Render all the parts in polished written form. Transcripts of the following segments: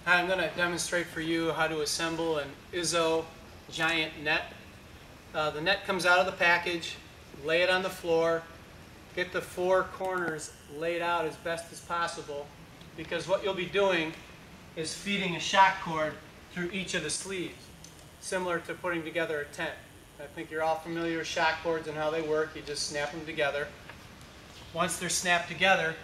Hi, I'm going to demonstrate for you how to assemble an Izzo giant net. The net comes out of the package, lay it on the floor, get the four corners laid out as best as possible, because what you'll be doing is feeding a shock cord through each of the sleeves, similar to putting together a tent. I think you're all familiar with shock cords and how they work. You just snap them together. Once they're snapped together,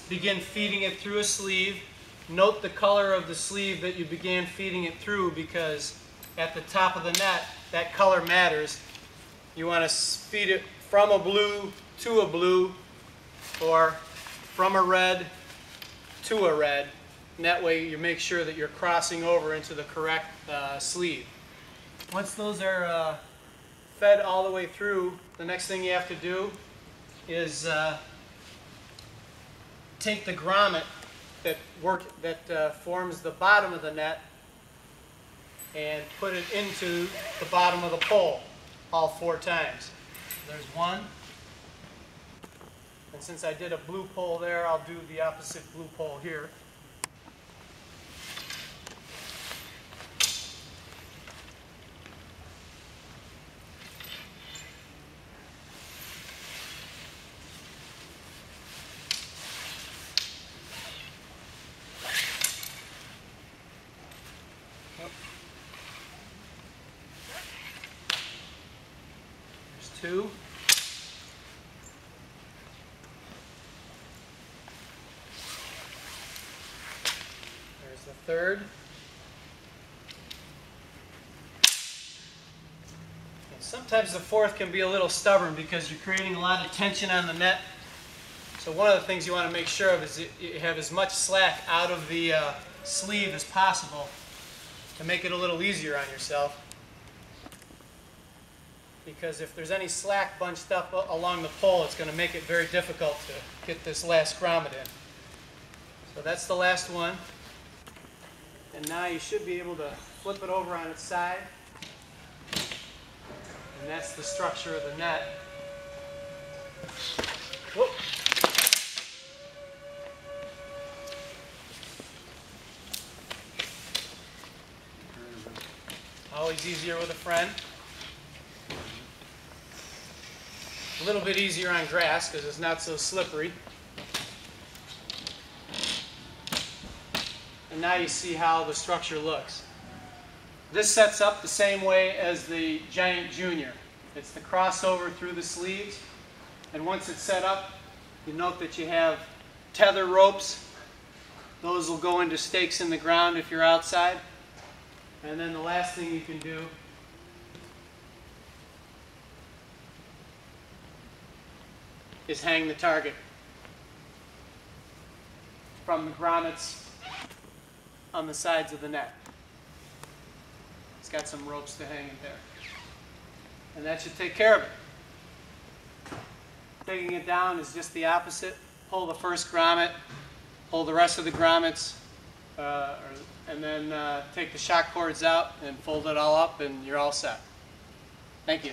begin feeding it through a sleeve. Note the color of the sleeve that you began feeding it through, because at the top of the net, that color matters. You want to feed it from a blue to a blue, or from a red to a red. And that way you make sure that you're crossing over into the correct sleeve. Once those are fed all the way through, the next thing you have to do is take the grommet that forms the bottom of the net and put it into the bottom of the pole all four times. There's one. And since I did a blue pole there, I'll do the opposite blue pole here. There's two. There's the third. And sometimes the fourth can be a little stubborn because you're creating a lot of tension on the net. So one of the things you want to make sure of is that you have as much slack out of the sleeve as possible to make it a little easier on yourself. Because if there's any slack bunched up along the pole, it's going to make it very difficult to get this last grommet in. So that's the last one. And now you should be able to flip it over on its side. And that's the structure of the net. Whoop. Always easier with a friend. A little bit easier on grass because it's not so slippery. And now you see how the structure looks. This sets up the same way as the Giant Junior. It's the crossover through the sleeves. And once it's set up, you note that you have tether ropes. Those will go into stakes in the ground if you're outside. And then the last thing you can do is hang the target from the grommets on the sides of the net. It's got some ropes to hang it there. And that should take care of it. Taking it down is just the opposite. Pull the first grommet, pull the rest of the grommets, and then take the shock cords out and fold it all up, and you're all set. Thank you.